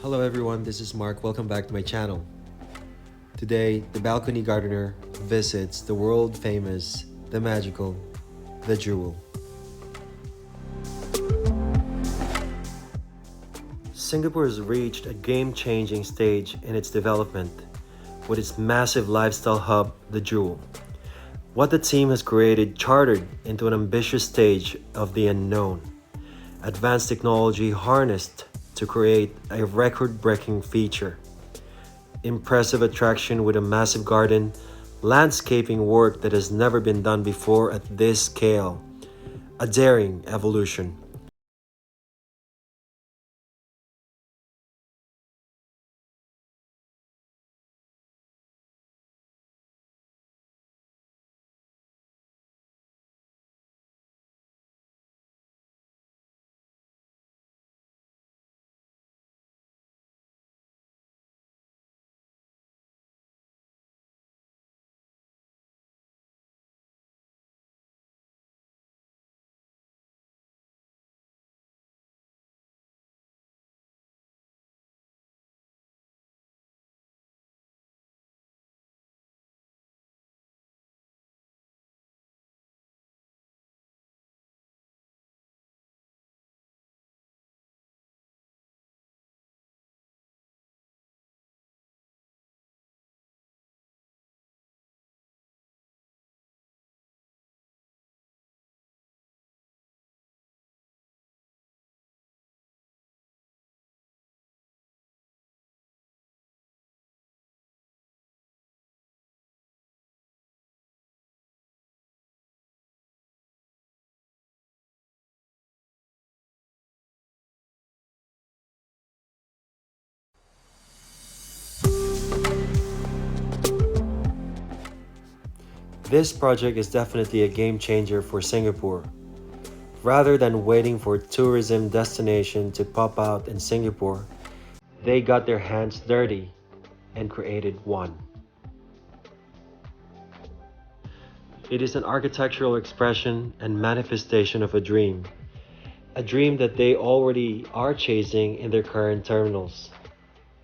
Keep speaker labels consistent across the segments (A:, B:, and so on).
A: Hello everyone, this is Mark. Welcome back to my channel. Today, the balcony gardener visits the world famous, the magical, the jewel. Singapore has reached a game-changing stage in its development with its massive lifestyle hub, the jewel. What the team has created chartered into an ambitious stage of the unknown. Advanced technology harnessed to create a record-breaking feature. Impressive attraction with a massive garden, landscaping work that has never been done before at this scale. A daring evolution. This project is definitely a game changer for Singapore. Rather than waiting for a tourism destination to pop out in Singapore, they got their hands dirty and created one. It is an architectural expression and manifestation of a dream that they already are chasing in their current terminals.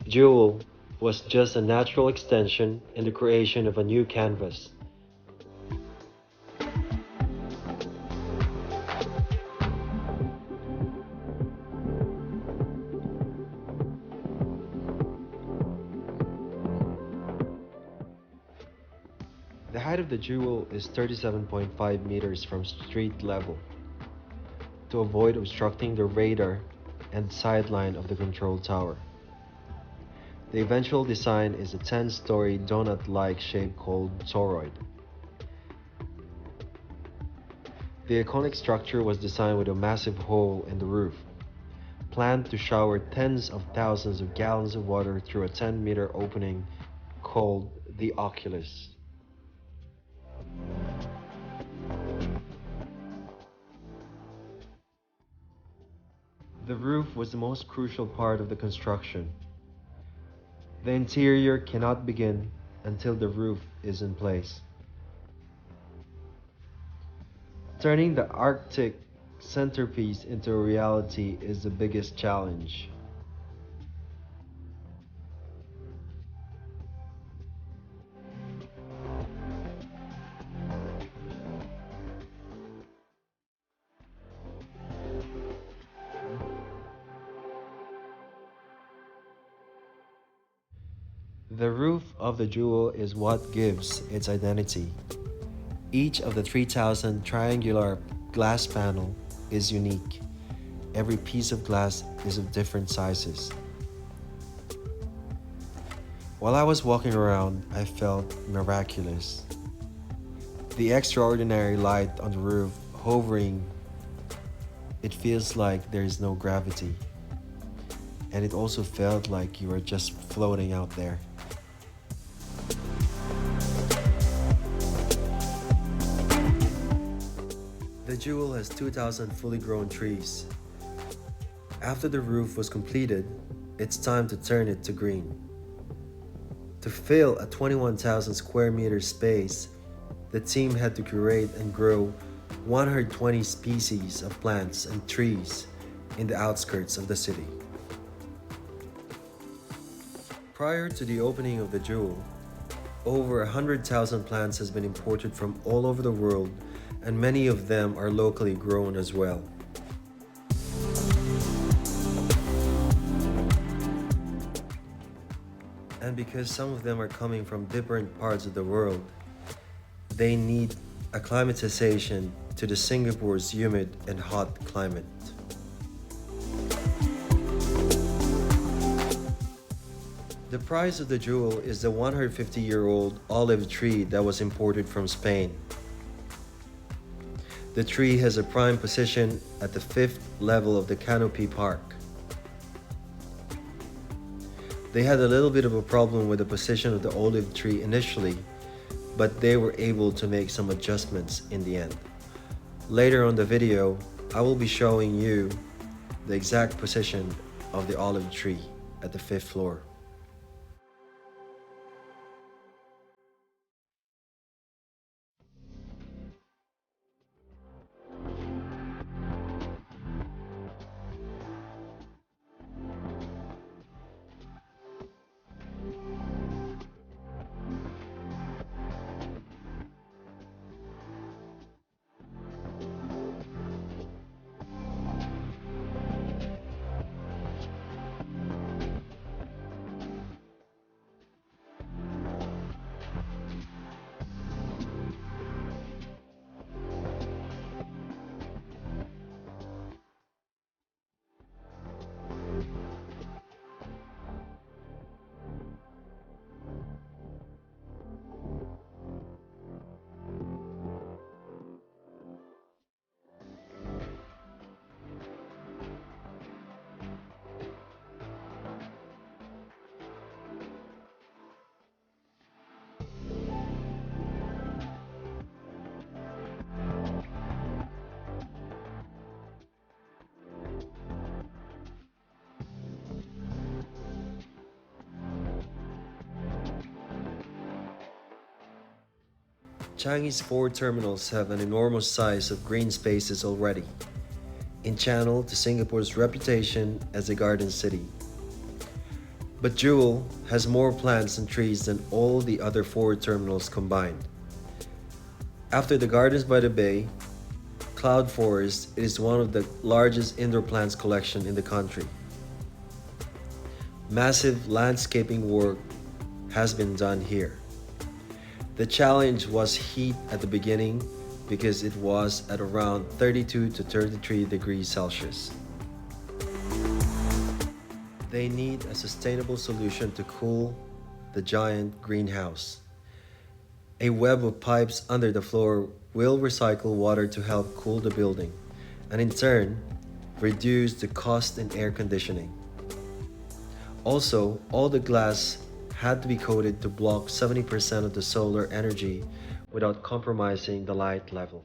A: Jewel was just a natural extension in the creation of a new canvas. The height of the jewel is 37.5 meters from street level to avoid obstructing the radar and sideline of the control tower. The eventual design is a 10-story donut-like shape called toroid. The iconic structure was designed with a massive hole in the roof, planned to shower tens of thousands of gallons of water through a 10-meter opening called the oculus. The roof was the most crucial part of the construction. The interior cannot begin until the roof is in place. Turning the Arctic centerpiece into a reality is the biggest challenge. The roof of the jewel is what gives its identity. Each of the 3,000 triangular glass panel is unique. Every piece of glass is of different sizes. While I was walking around, I felt miraculous. The extraordinary light on the roof hovering, it feels like there is no gravity. And it also felt like you were just floating out there. The jewel has 2,000 fully grown trees. After the roof was completed, it's time to turn it to green. To fill a 21,000 square meter space, the team had to curate and grow 120 species of plants and trees in the outskirts of the city. Prior to the opening of the jewel, over 100,000 plants has been imported from all over the world, and many of them are locally grown as well. And because some of them are coming from different parts of the world, they need acclimatization to the Singapore's humid and hot climate. The price of the jewel is the 150-year-old olive tree that was imported from Spain. The tree has a prime position at the 5th level of the canopy park. They had a little bit of a problem with the position of the olive tree initially, but they were able to make some adjustments in the end. Later on the video, I will be showing you the exact position of the olive tree at the 5th floor. Changi's 4 terminals have an enormous size of green spaces already, in channel to Singapore's reputation as a garden city. But Jewel has more plants and trees than all the other 4 terminals combined. After the Gardens by the Bay, Cloud Forest is one of the largest indoor plants collection in the country. Massive landscaping work has been done here. The challenge was heat at the beginning because it was at around 32 to 33 degrees Celsius. They need a sustainable solution to cool the giant greenhouse. A web of pipes under the floor will recycle water to help cool the building, and in turn, reduce the cost in air conditioning. Also, all the glass had to be coated to block 70% of the solar energy without compromising the light level.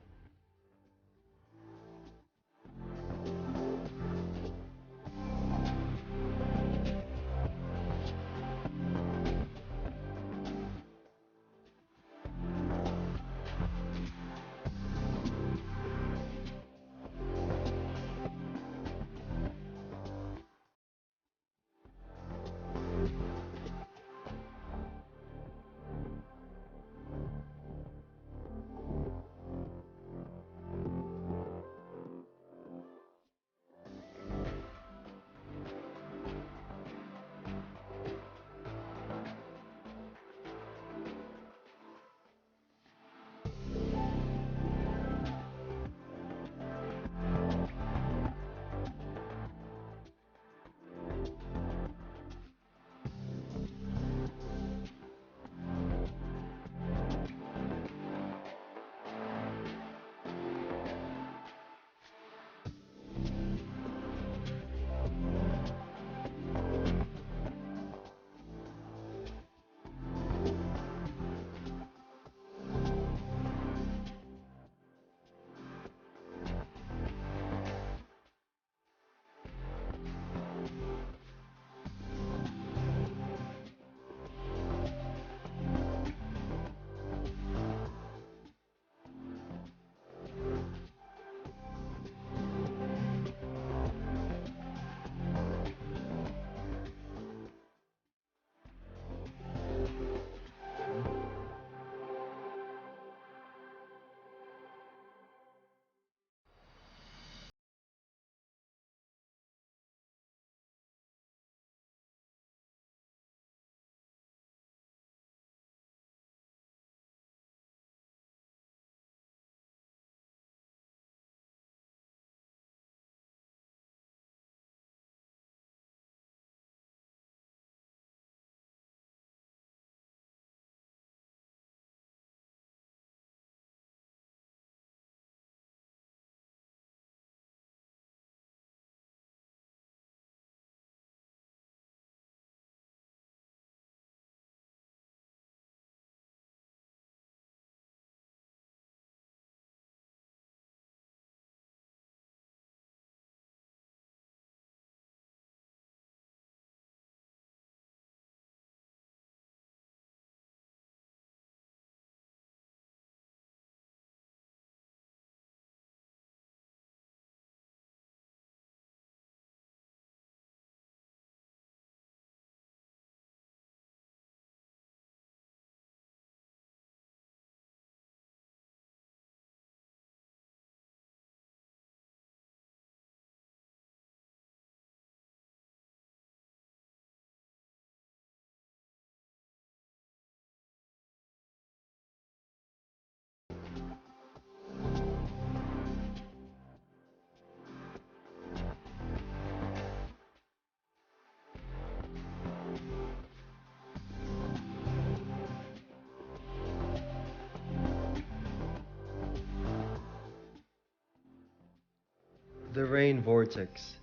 A: The rain vortex.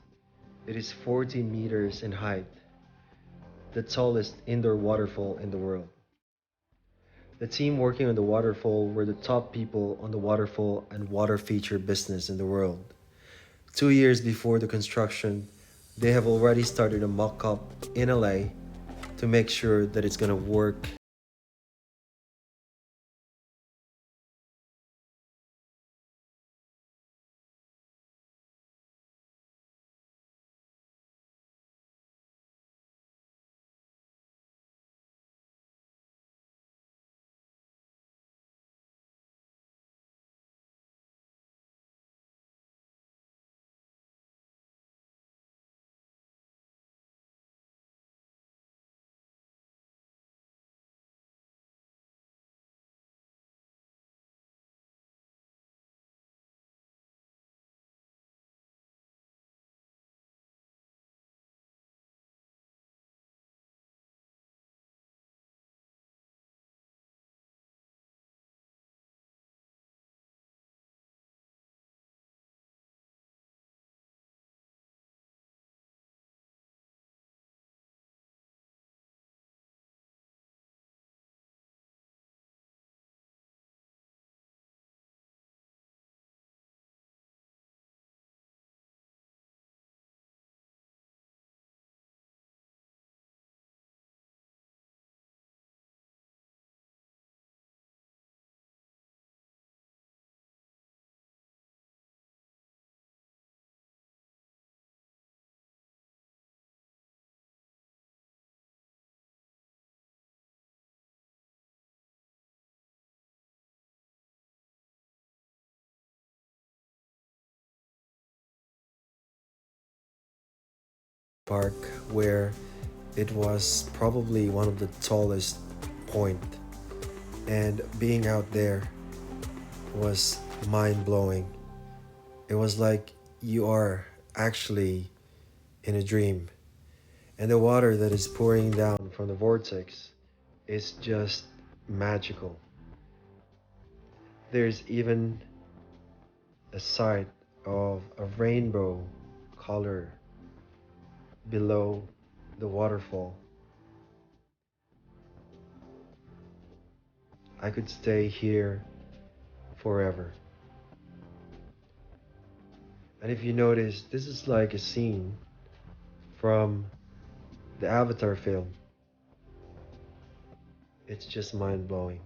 A: It is 40 meters in height, the tallest indoor waterfall in the world. The team working on the waterfall were the top people on the waterfall and water feature business in the world. 2 years before the construction, they have already started a mock up in LA to make sure that it's gonna work. Park where it was probably one of the tallest point, and being out there was mind-blowing. It was like you are actually in a dream, and the water that is pouring down from the vortex is just magical. There's even a sight of a rainbow color below the waterfall. I could stay here forever. And if you notice, this is like a scene from the Avatar film. It's just mind blowing.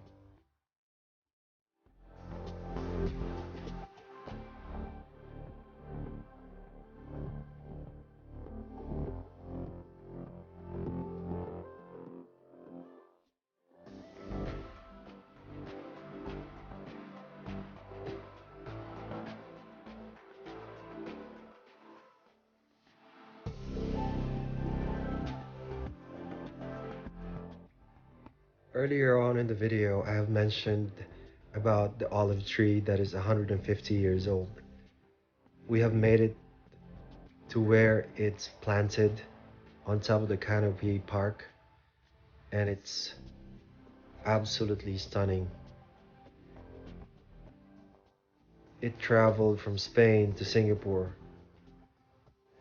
A: Earlier on in the video, I have mentioned about the olive tree that is 150 years old. We have made it to where it's planted on top of the canopy park, and it's absolutely stunning. It traveled from Spain to Singapore,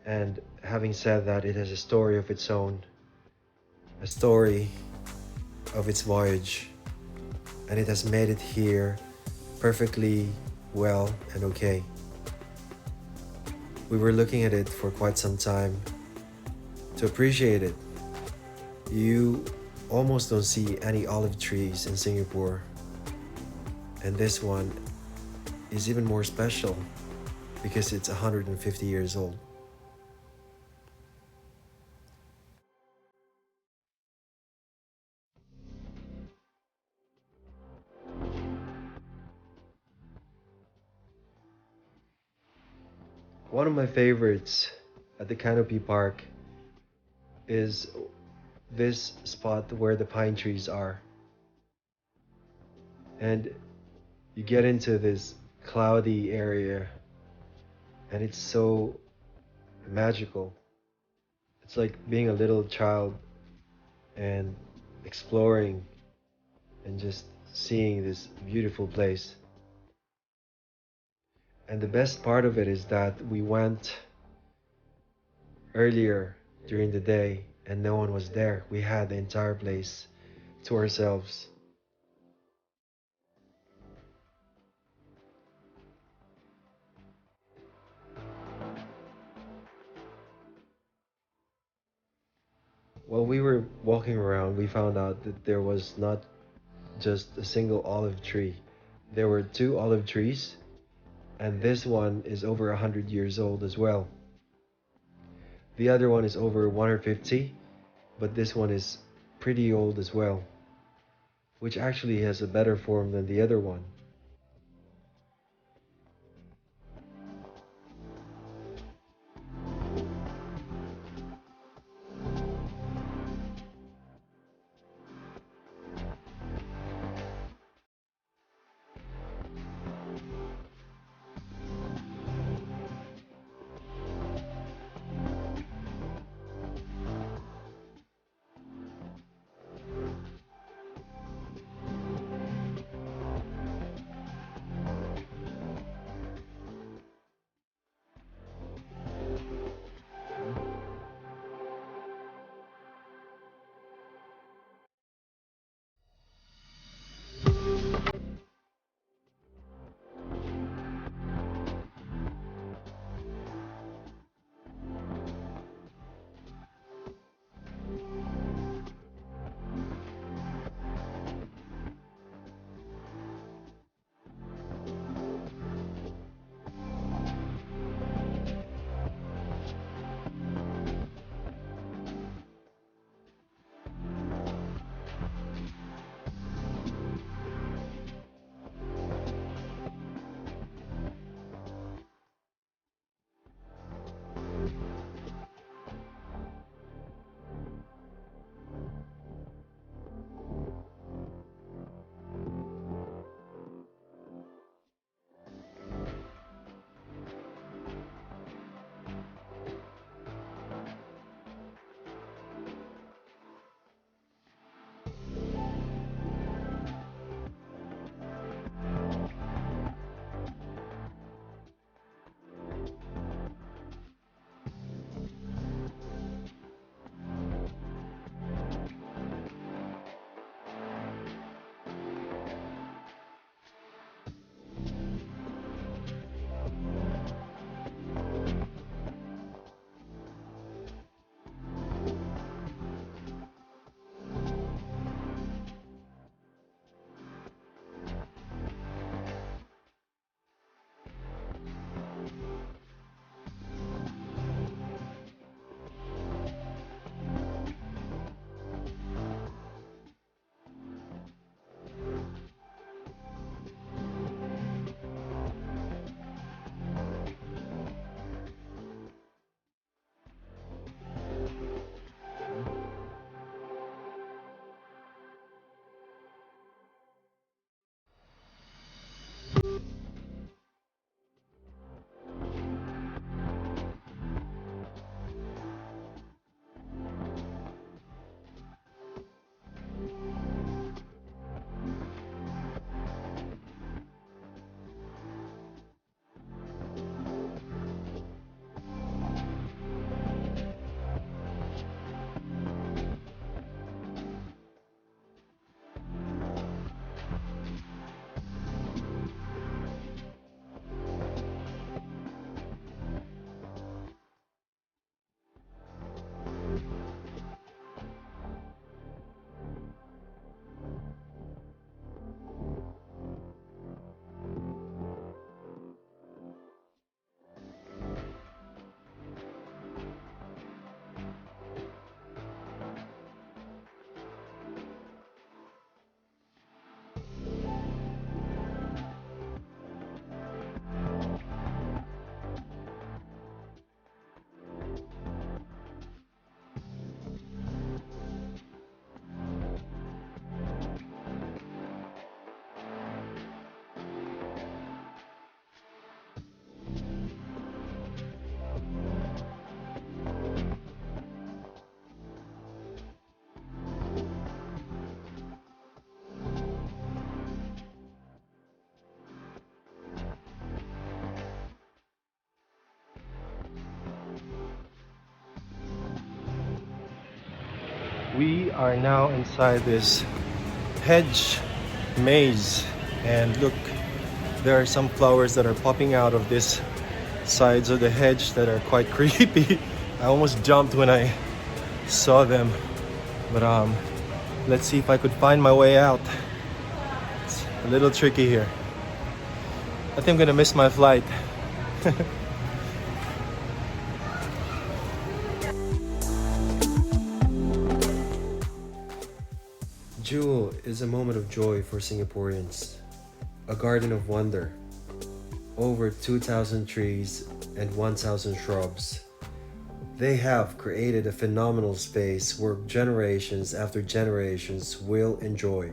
A: and having said that, it has a story of its own, a story of its voyage, and it has made it here perfectly well and okay. We were looking at it for quite some time to appreciate it. You almost don't see any olive trees in Singapore, and this one is even more special because it's 150 years old. One of my favorites at the Canopy Park is this spot where the pine trees are. And you get into this cloudy area, and it's so magical. It's like being a little child and exploring and just seeing this beautiful place. And the best part of it is that we went earlier during the day and no one was there. We had the entire place to ourselves. While we were walking around, we found out that there was not just a single olive tree. There were two olive trees, and this one is over 100 years old as well. The other one is over 150, but this one is pretty old as well, which actually has a better form than the other one. We are now inside this hedge maze, and look, there are some flowers that are popping out of this sides of the hedge that are quite creepy. I almost jumped when I saw them, but let's see if I could find my way out. It's a little tricky here. I think I'm gonna miss my flight. Jewel is a moment of joy for Singaporeans, a garden of wonder. Over 2,000 trees and 1,000 shrubs. They have created a phenomenal space where generations after generations will enjoy.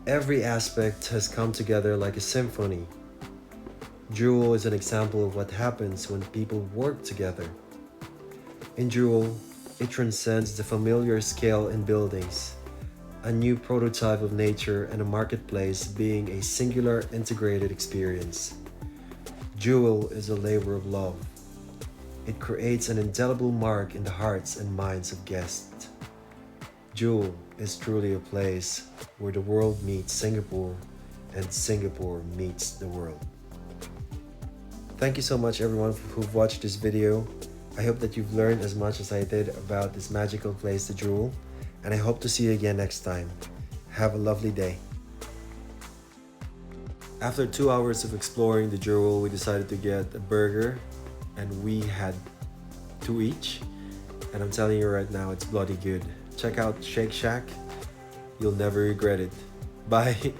A: Every aspect has come together like a symphony. Jewel is an example of what happens when people work together. In Jewel, it transcends the familiar scale in buildings, a new prototype of nature and a marketplace being a singular integrated experience. Jewel is a labor of love. It creates an indelible mark in the hearts and minds of guests. Jewel is truly a place where the world meets Singapore and Singapore meets the world. Thank you so much everyone who've watched this video. I hope that you've learned as much as I did about this magical place, the Jewel, and I hope to see you again next time. Have a lovely day. After 2 hours of exploring the Jewel, we decided to get a burger, and we had 2 each, and I'm telling you right now, it's bloody good. Check out Shake Shack, you'll never regret it. Bye.